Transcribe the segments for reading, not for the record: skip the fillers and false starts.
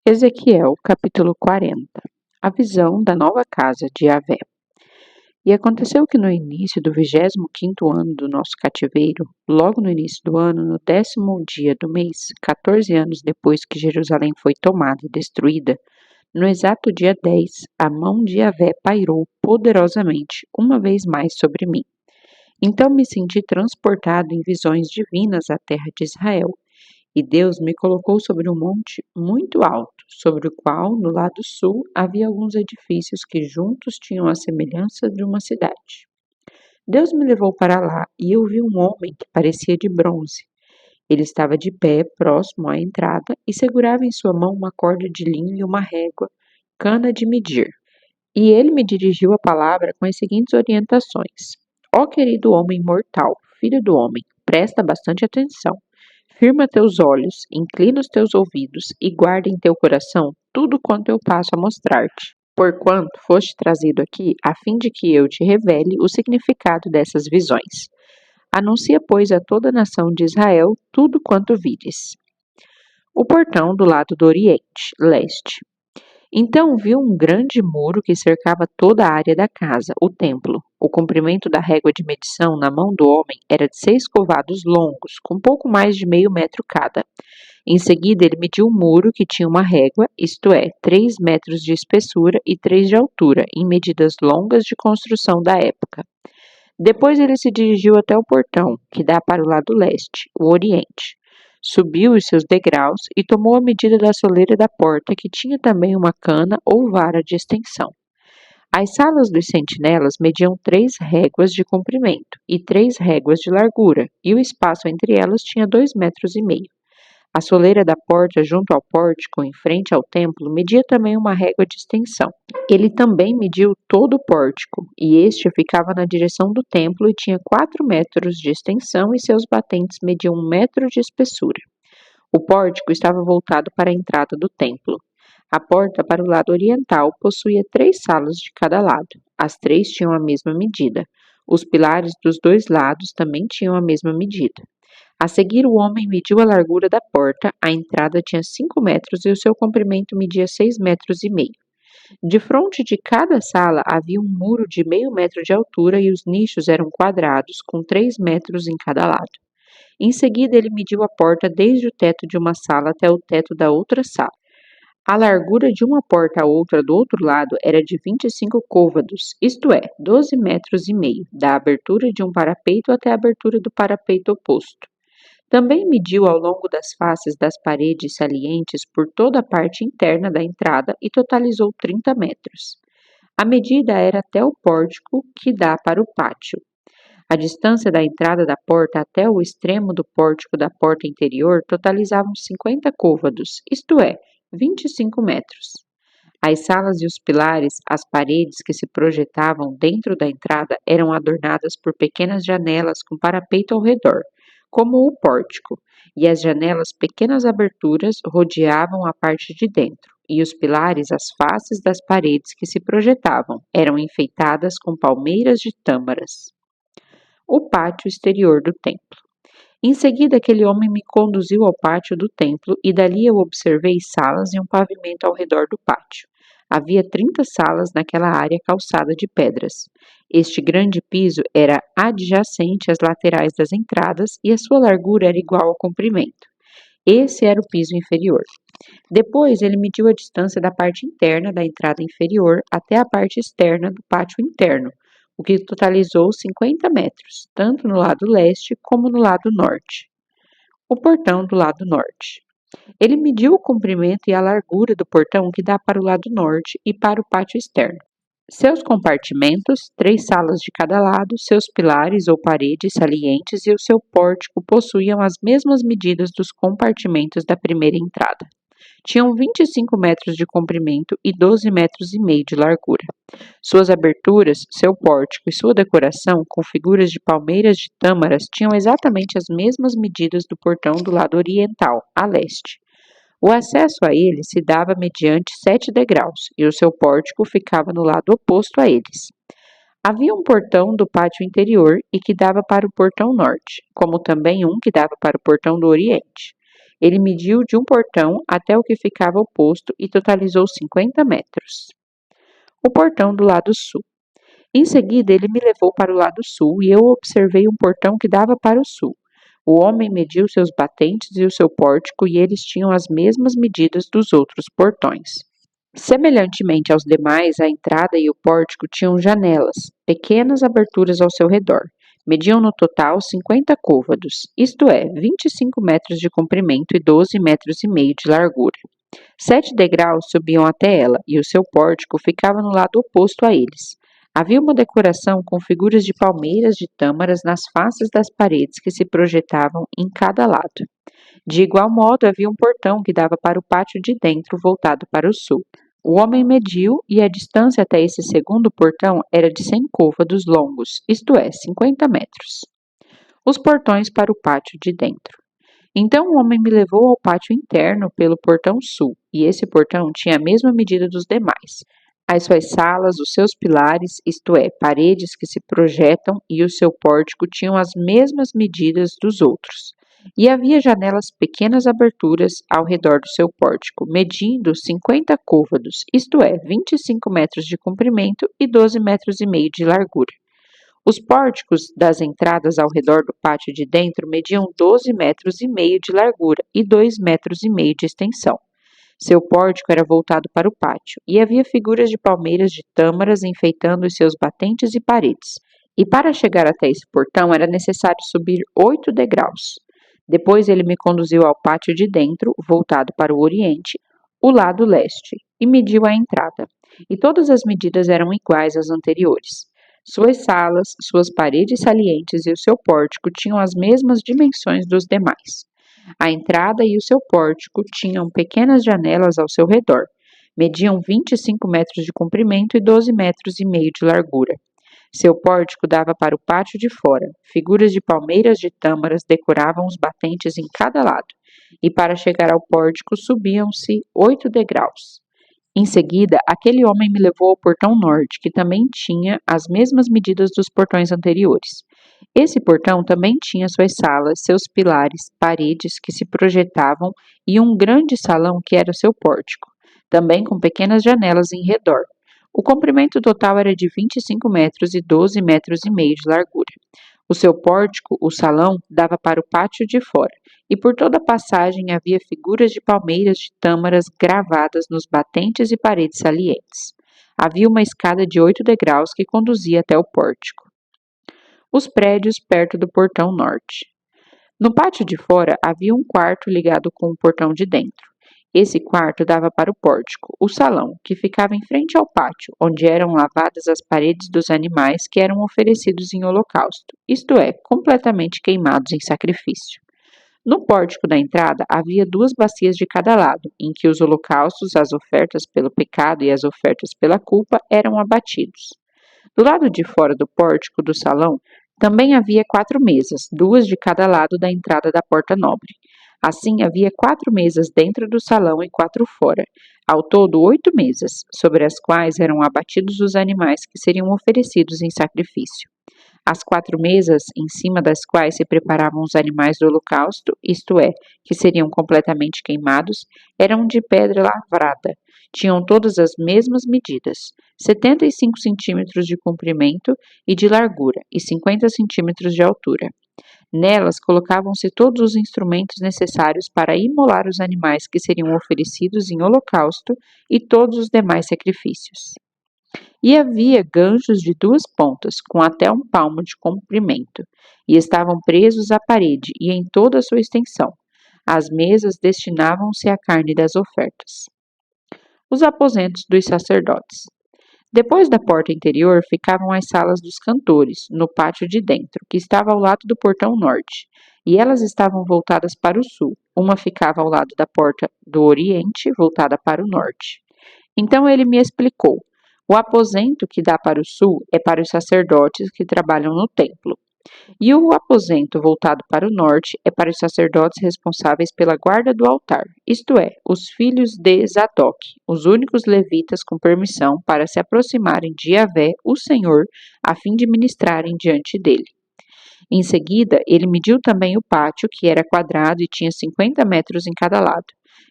Ezequiel, capítulo 40. A visão da nova casa de Yahvé. E aconteceu que no início do 25º ano do nosso cativeiro, logo no início do ano, no 10º dia do mês, 14 anos depois que Jerusalém foi tomada e destruída, no exato dia 10, a mão de Yahvé pairou poderosamente uma vez mais sobre mim. Então me senti transportado em visões divinas à terra de Israel. E Deus me colocou sobre um monte muito alto, sobre o qual, no lado sul, havia alguns edifícios que juntos tinham a semelhança de uma cidade. Deus me levou para lá e eu vi um homem que parecia de bronze. Ele estava de pé, próximo à entrada, e segurava em sua mão uma corda de linho e uma régua, cana de medir. E ele me dirigiu a palavra com as seguintes orientações: Ó querido homem mortal, filho do homem, presta bastante atenção. Firma teus olhos, inclina os teus ouvidos e guarda em teu coração tudo quanto eu passo a mostrar-te. Porquanto foste trazido aqui, a fim de que eu te revele o significado dessas visões. Anuncia, pois, a toda a nação de Israel tudo quanto vires. O portão do lado do Oriente, leste. Então viu um grande muro que cercava toda a área da casa, o templo. O comprimento da régua de medição na mão do homem era de 6 covados longos, com pouco mais de meio metro cada. Em seguida, ele mediu o muro, que tinha uma régua, isto é, 3 metros de espessura e 3 de altura, em medidas longas de construção da época. Depois ele se dirigiu até o portão, que dá para o lado leste, o oriente. Subiu os seus degraus e tomou a medida da soleira da porta, que tinha também uma cana ou vara de extensão. As salas dos sentinelas mediam 3 réguas de comprimento e 3 réguas de largura, e o espaço entre elas tinha 2,5 metros. A soleira da porta junto ao pórtico, em frente ao templo, media também uma régua de extensão. Ele também mediu todo o pórtico, e este ficava na direção do templo e tinha 4 metros de extensão e seus batentes mediam 1 metro de espessura. O pórtico estava voltado para a entrada do templo. A porta para o lado oriental possuía 3 salas de cada lado. As 3 tinham a mesma medida. Os pilares dos 2 lados também tinham a mesma medida. A seguir, o homem mediu a largura da porta, a entrada tinha 5 metros e o seu comprimento media 6,5 metros. De frente de cada sala havia um muro de meio metro de altura e os nichos eram quadrados, com 3 metros em cada lado. Em seguida, ele mediu a porta desde o teto de uma sala até o teto da outra sala. A largura de uma porta à outra do outro lado era de 25 côvados, isto é, 12,5 metros, da abertura de um parapeito até a abertura do parapeito oposto. Também mediu ao longo das faces das paredes salientes por toda a parte interna da entrada e totalizou 30 metros. A medida era até o pórtico que dá para o pátio. A distância da entrada da porta até o extremo do pórtico da porta interior totalizava 50 côvados, isto é, 25 metros. As salas e os pilares, as paredes que se projetavam dentro da entrada eram adornadas por pequenas janelas com parapeito ao redor, como o pórtico, e as janelas pequenas aberturas rodeavam a parte de dentro, e os pilares, as faces das paredes que se projetavam, eram enfeitadas com palmeiras de tâmaras. O pátio exterior do templo. Em seguida, aquele homem me conduziu ao pátio do templo e dali eu observei salas e um pavimento ao redor do pátio. Havia 30 salas naquela área calçada de pedras. Este grande piso era adjacente às laterais das entradas e a sua largura era igual ao comprimento. Esse era o piso inferior. Depois, ele mediu a distância da parte interna da entrada inferior até a parte externa do pátio interno, o que totalizou 50 metros, tanto no lado leste como no lado norte. O portão do lado norte. Ele mediu o comprimento e a largura do portão que dá para o lado norte e para o pátio externo. Seus compartimentos, 3 salas de cada lado, seus pilares ou paredes salientes e o seu pórtico possuíam as mesmas medidas dos compartimentos da primeira entrada. Tinham 25 metros de comprimento e 12,5 metros de largura. Suas aberturas, seu pórtico e sua decoração, com figuras de palmeiras de tâmaras, tinham exatamente as mesmas medidas do portão do lado oriental, a leste. O acesso a ele se dava mediante 7 degraus, e o seu pórtico ficava no lado oposto a eles. Havia um portão do pátio interior e que dava para o portão norte, como também um que dava para o portão do oriente. Ele mediu de um portão até o que ficava oposto e totalizou 50 metros. O portão do lado sul. Em seguida, ele me levou para o lado sul e eu observei um portão que dava para o sul. O homem mediu seus batentes e o seu pórtico e eles tinham as mesmas medidas dos outros portões. Semelhantemente aos demais, a entrada e o pórtico tinham janelas, pequenas aberturas ao seu redor. Mediam no total 50 côvados, isto é, 25 metros de comprimento e 12 metros e meio de largura. 7 degraus subiam até ela e o seu pórtico ficava no lado oposto a eles. Havia uma decoração com figuras de palmeiras de tâmaras nas faces das paredes que se projetavam em cada lado. De igual modo, havia um portão que dava para o pátio de dentro, voltado para o sul. O homem mediu e a distância até esse segundo portão era de 100 côvados longos, isto é, 50 metros. Os portões para o pátio de dentro. Então o homem me levou ao pátio interno pelo portão sul, e esse portão tinha a mesma medida dos demais. As suas salas, os seus pilares, isto é, paredes que se projetam, e o seu pórtico tinham as mesmas medidas dos outros. E havia janelas pequenas aberturas ao redor do seu pórtico, medindo 50 côvados, isto é, 25 metros de comprimento e 12 metros e meio de largura. Os pórticos das entradas ao redor do pátio de dentro mediam 12 metros e meio de largura e 2 metros e meio de extensão. Seu pórtico era voltado para o pátio, e havia figuras de palmeiras de tâmaras enfeitando os seus batentes e paredes. E para chegar até esse portão era necessário subir 8 degraus. Depois ele me conduziu ao pátio de dentro, voltado para o oriente, o lado leste, e mediu a entrada. E todas as medidas eram iguais às anteriores. Suas salas, suas paredes salientes e o seu pórtico tinham as mesmas dimensões dos demais. A entrada e o seu pórtico tinham pequenas janelas ao seu redor. Mediam 25 metros de comprimento e 12 metros e meio de largura. Seu pórtico dava para o pátio de fora. Figuras de palmeiras de tâmaras decoravam os batentes em cada lado, e para chegar ao pórtico subiam-se 8 degraus. Em seguida, aquele homem me levou ao portão norte, que também tinha as mesmas medidas dos portões anteriores. Esse portão também tinha suas salas, seus pilares, paredes que se projetavam e um grande salão que era seu pórtico, também com pequenas janelas em redor. O comprimento total era de 25 metros e 12 metros e meio de largura. O seu pórtico, o salão, dava para o pátio de fora, e por toda a passagem havia figuras de palmeiras de tâmaras gravadas nos batentes e paredes salientes. Havia uma escada de 8 degraus que conduzia até o pórtico. Os prédios perto do portão norte. No pátio de fora havia um quarto ligado com o portão de dentro. Esse quarto dava para o pórtico, o salão, que ficava em frente ao pátio, onde eram lavadas as paredes dos animais que eram oferecidos em holocausto, isto é, completamente queimados em sacrifício. No pórtico da entrada havia 2 bacias de cada lado, em que os holocaustos, as ofertas pelo pecado e as ofertas pela culpa eram abatidos. Do lado de fora do pórtico do salão também havia 4 mesas, 2 de cada lado da entrada da porta nobre. Assim, havia 4 mesas dentro do salão e 4 fora. Ao todo, 8 mesas, sobre as quais eram abatidos os animais que seriam oferecidos em sacrifício. As 4 mesas, em cima das quais se preparavam os animais do holocausto, isto é, que seriam completamente queimados, eram de pedra lavrada. Tinham todas as mesmas medidas, 75 centímetros de comprimento e de largura e 50 centímetros de altura. Nelas colocavam-se todos os instrumentos necessários para imolar os animais que seriam oferecidos em holocausto e todos os demais sacrifícios. E havia ganchos de 2 pontas, com até 1 palmo de comprimento, e estavam presos à parede e em toda a sua extensão. As mesas destinavam-se à carne das ofertas. Os aposentos dos sacerdotes. Depois da porta interior ficavam as salas dos cantores, no pátio de dentro, que estava ao lado do portão norte, e elas estavam voltadas para o sul. Uma ficava ao lado da porta do oriente, voltada para o norte. Então ele me explicou: o aposento que dá para o sul é para os sacerdotes que trabalham no templo, e o aposento voltado para o norte é para os sacerdotes responsáveis pela guarda do altar, isto é, os filhos de Zadok, os únicos levitas com permissão para se aproximarem de Yahvé, o Senhor, a fim de ministrarem diante dele. Em seguida, ele mediu também o pátio, que era quadrado e tinha 50 metros em cada lado,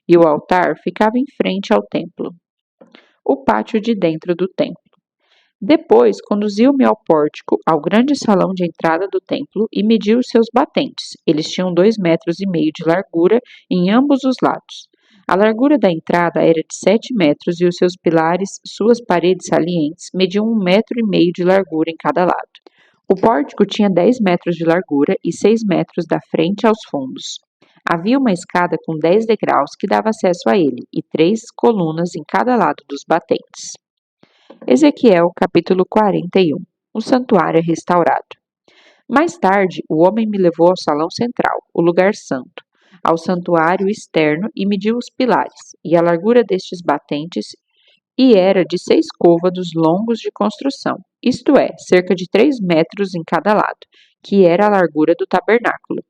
e o altar ficava em frente ao templo. O pátio de dentro do templo. Depois conduziu-me ao pórtico, ao grande salão de entrada do templo, e mediu os seus batentes. Eles tinham 2,5 metros de largura em ambos os lados. A largura da entrada era de 7 metros e os seus pilares, suas paredes salientes, mediam 1,5 metro de largura em cada lado. O pórtico tinha 10 metros de largura e 6 metros da frente aos fundos. Havia uma escada com 10 degraus que dava acesso a ele, e 3 colunas em cada lado dos batentes. Ezequiel capítulo 41. O santuário é restaurado. Mais tarde, o homem me levou ao salão central, o lugar santo, ao santuário externo e mediu os pilares, e a largura destes batentes, e era de 6 côvados longos de construção, isto é, cerca de 3 metros em cada lado, que era a largura do tabernáculo.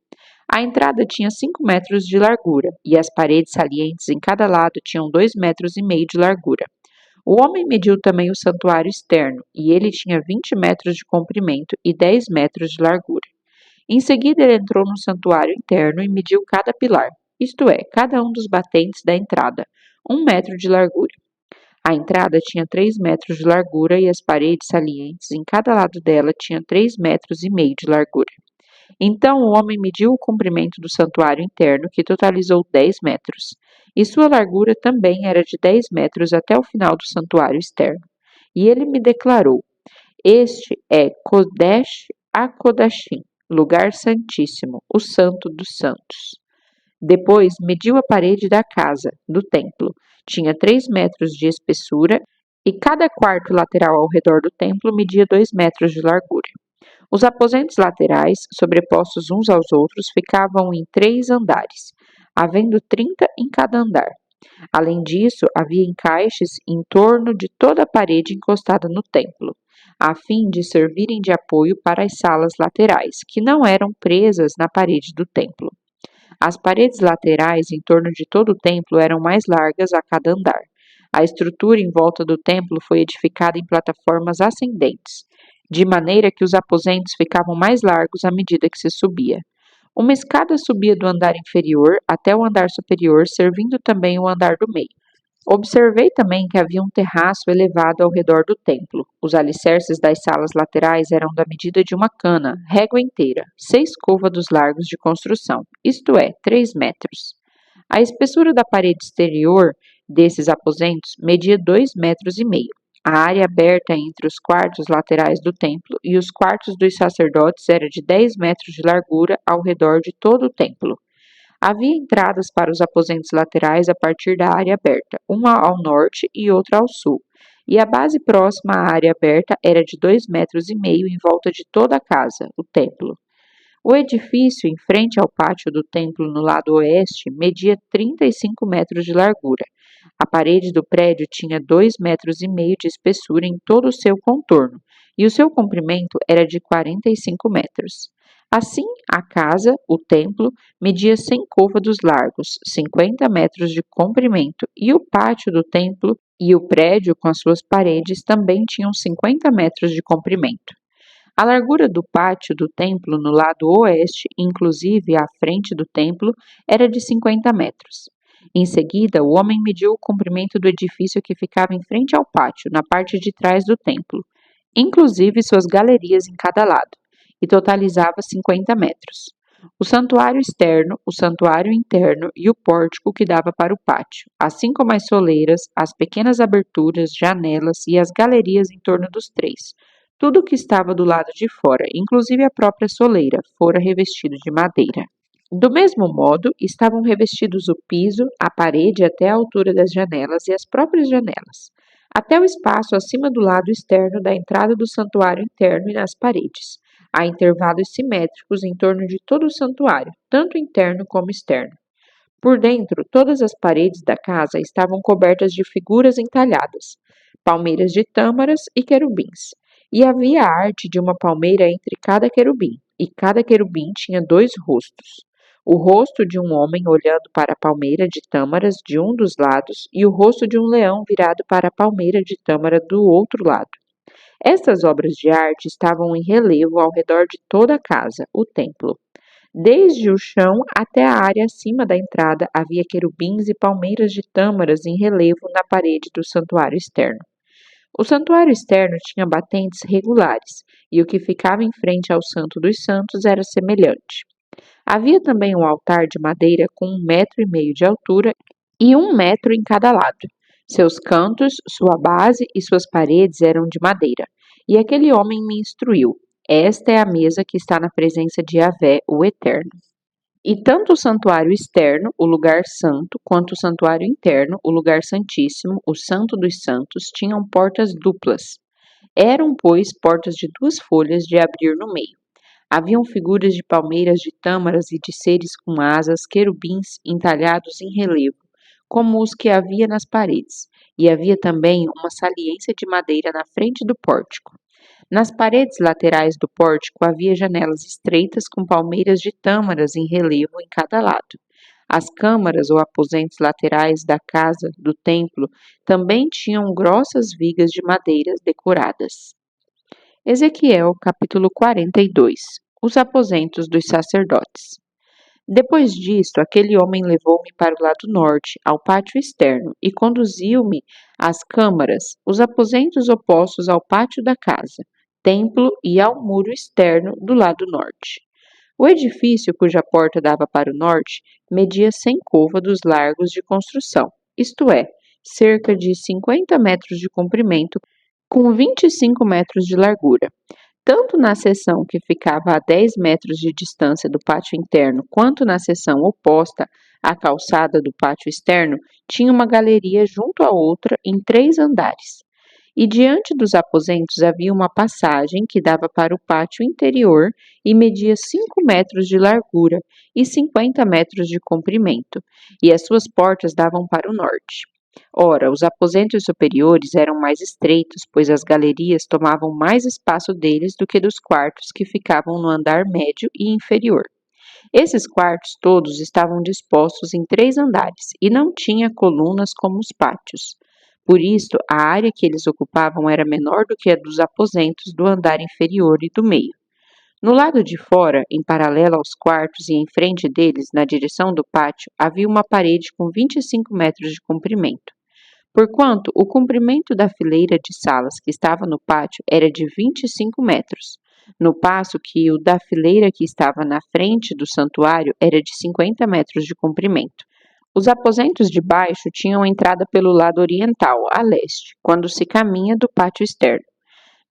A entrada tinha 5 metros de largura, e as paredes salientes em cada lado tinham 2,5 metros de largura. O homem mediu também o santuário externo, e ele tinha 20 metros de comprimento e 10 metros de largura. Em seguida, ele entrou no santuário interno e mediu cada pilar, isto é, cada um dos batentes da entrada, 1 metro de largura. A entrada tinha 3 metros de largura e as paredes salientes em cada lado dela tinham 3,5 metros de largura. Então o homem mediu o comprimento do santuário interno, que totalizou 10 metros, e sua largura também era de 10 metros até o final do santuário externo. E ele me declarou: Este é Kodesh HaKodashim, lugar santíssimo, o santo dos santos. Depois mediu a parede da casa, do templo. Tinha 3 metros de espessura e cada quarto lateral ao redor do templo media 2 metros de largura. Os aposentos laterais, sobrepostos uns aos outros, ficavam em 3 andares, havendo 30 em cada andar. Além disso, havia encaixes em torno de toda a parede encostada no templo, a fim de servirem de apoio para as salas laterais, que não eram presas na parede do templo. As paredes laterais em torno de todo o templo eram mais largas a cada andar. A estrutura em volta do templo foi edificada em plataformas ascendentes, de maneira que os aposentos ficavam mais largos à medida que se subia. Uma escada subia do andar inferior até o andar superior, servindo também o andar do meio. Observei também que havia um terraço elevado ao redor do templo. Os alicerces das salas laterais eram da medida de uma cana, régua inteira, 6 côvados largos de construção, isto é, 3 metros. A espessura da parede exterior desses aposentos media 2,5 metros. A área aberta entre os quartos laterais do templo e os quartos dos sacerdotes era de 10 metros de largura ao redor de todo o templo. Havia entradas para os aposentos laterais a partir da área aberta, uma ao norte e outra ao sul, e a base próxima à área aberta era de 2,5 metros em volta de toda a casa, o templo. O edifício em frente ao pátio do templo no lado oeste media 35 metros de largura. A parede do prédio tinha 2,5 metros de espessura em todo o seu contorno, e o seu comprimento era de 45 metros. Assim, a casa, o templo, media 100 côvados largos, 50 metros de comprimento, e o pátio do templo e o prédio com as suas paredes também tinham 50 metros de comprimento. A largura do pátio do templo no lado oeste, inclusive à frente do templo, era de 50 metros. Em seguida, o homem mediu o comprimento do edifício que ficava em frente ao pátio, na parte de trás do templo, inclusive suas galerias em cada lado, e totalizava 50 metros. O santuário externo, o santuário interno e o pórtico que dava para o pátio, assim como as soleiras, as pequenas aberturas, janelas e as galerias em torno dos três. Tudo o que estava do lado de fora, inclusive a própria soleira, fora revestido de madeira. Do mesmo modo, estavam revestidos o piso, a parede até a altura das janelas e as próprias janelas, até o espaço acima do lado externo da entrada do santuário interno e nas paredes. Há intervalos simétricos em torno de todo o santuário, tanto interno como externo. Por dentro, todas as paredes da casa estavam cobertas de figuras entalhadas, palmeiras de tâmaras e querubins. E havia a arte de uma palmeira entre cada querubim, e cada querubim tinha 2 rostos. O rosto de um homem olhando para a palmeira de tâmaras de um dos lados e o rosto de um leão virado para a palmeira de tâmara do outro lado. Estas obras de arte estavam em relevo ao redor de toda a casa, o templo. Desde o chão até a área acima da entrada havia querubins e palmeiras de tâmaras em relevo na parede do santuário externo. O santuário externo tinha batentes regulares, e o que ficava em frente ao Santo dos Santos era semelhante. Havia também um altar de madeira com 1,5 metros de altura e 1 metro em cada lado. Seus cantos, sua base e suas paredes eram de madeira. E aquele homem me instruiu: esta é a mesa que está na presença de Yahvé, o Eterno. E tanto o santuário externo, o lugar santo, quanto o santuário interno, o lugar santíssimo, o santo dos santos, tinham portas duplas. Eram, pois, portas de 2 folhas de abrir no meio. Haviam figuras de palmeiras de tâmaras e de seres com asas, querubins entalhados em relevo, como os que havia nas paredes, e havia também uma saliência de madeira na frente do pórtico. Nas paredes laterais do pórtico havia janelas estreitas com palmeiras de tâmaras em relevo em cada lado. As câmaras ou aposentos laterais da casa do templo também tinham grossas vigas de madeira decoradas. Ezequiel, capítulo 42. Os aposentos dos sacerdotes. Depois disto, aquele homem levou-me para o lado norte, ao pátio externo, e conduziu-me às câmaras, os aposentos opostos ao pátio da casa, templo e ao muro externo do lado norte. O edifício, cuja porta dava para o norte, media 100 côvados largos de construção, isto é, cerca de 50 metros de comprimento, com 25 metros de largura. Tanto na seção que ficava a 10 metros de distância do pátio interno, quanto na seção oposta à calçada do pátio externo, tinha uma galeria junto à outra em 3 andares. E diante dos aposentos havia uma passagem que dava para o pátio interior e media 5 metros de largura e 50 metros de comprimento, e as suas portas davam para o norte. Ora, os aposentos superiores eram mais estreitos, pois as galerias tomavam mais espaço deles do que dos quartos que ficavam no andar médio e inferior. Esses quartos todos estavam dispostos em 3 andares e não tinha colunas como os pátios. Por isto, a área que eles ocupavam era menor do que a dos aposentos do andar inferior e do meio. No lado de fora, em paralelo aos quartos e em frente deles, na direção do pátio, havia uma parede com 25 metros de comprimento. Porquanto o comprimento da fileira de salas que estava no pátio era de 25 metros, no passo que o da fileira que estava na frente do santuário era de 50 metros de comprimento. Os aposentos de baixo tinham entrada pelo lado oriental, a leste, quando se caminha do pátio externo.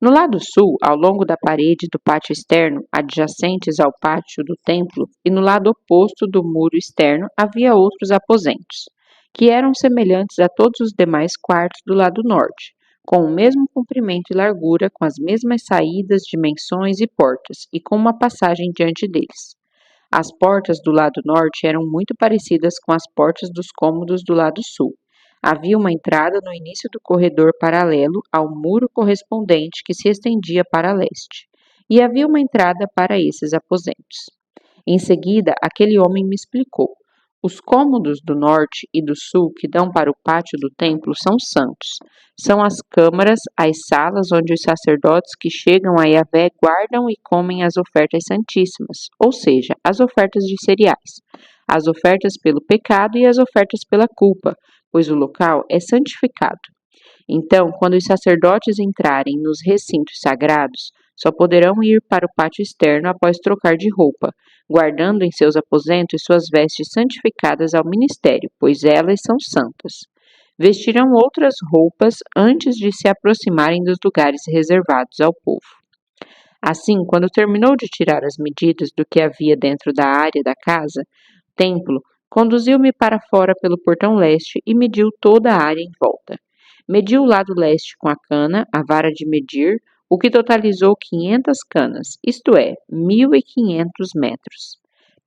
No lado sul, ao longo da parede do pátio externo, adjacentes ao pátio do templo, e no lado oposto do muro externo, havia outros aposentos, que eram semelhantes a todos os demais quartos do lado norte, com o mesmo comprimento e largura, com as mesmas saídas, dimensões e portas, e com uma passagem diante deles. As portas do lado norte eram muito parecidas com as portas dos cômodos do lado sul. Havia uma entrada no início do corredor paralelo ao muro correspondente que se estendia para leste, e havia uma entrada para esses aposentos. Em seguida, aquele homem me explicou: os cômodos do norte e do sul que dão para o pátio do templo são santos. São as câmaras, as salas onde os sacerdotes que chegam a Yahvé guardam e comem as ofertas santíssimas, ou seja, as ofertas de cereais, as ofertas pelo pecado e as ofertas pela culpa, pois o local é santificado. Então, quando os sacerdotes entrarem nos recintos sagrados, só poderão ir para o pátio externo após trocar de roupa, guardando em seus aposentos suas vestes santificadas ao ministério, pois elas são santas. Vestirão outras roupas antes de se aproximarem dos lugares reservados ao povo. Assim, quando terminou de tirar as medidas do que havia dentro da área da casa, templo, conduziu-me para fora pelo portão leste e mediu toda a área em volta. Mediu o lado leste com a cana, a vara de medir, o que totalizou 500 canas, isto é, 1.500 metros.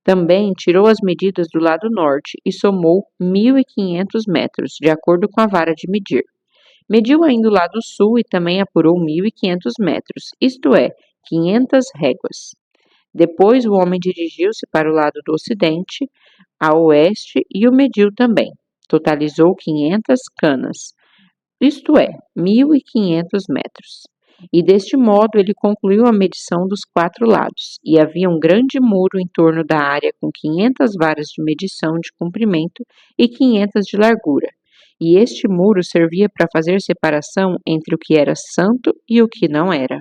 Também tirou as medidas do lado norte e somou 1.500 metros, de acordo com a vara de medir. Mediu ainda o lado sul e também apurou 1.500 metros, isto é, 500 réguas. Depois o homem dirigiu-se para o lado do ocidente, a oeste, e o mediu também. Totalizou 500 canas, isto é, 1.500 metros. E deste modo ele concluiu a medição dos 4 lados, e havia um grande muro em torno da área com 500 varas de medição de comprimento e 500 de largura. E este muro servia para fazer separação entre o que era santo e o que não era.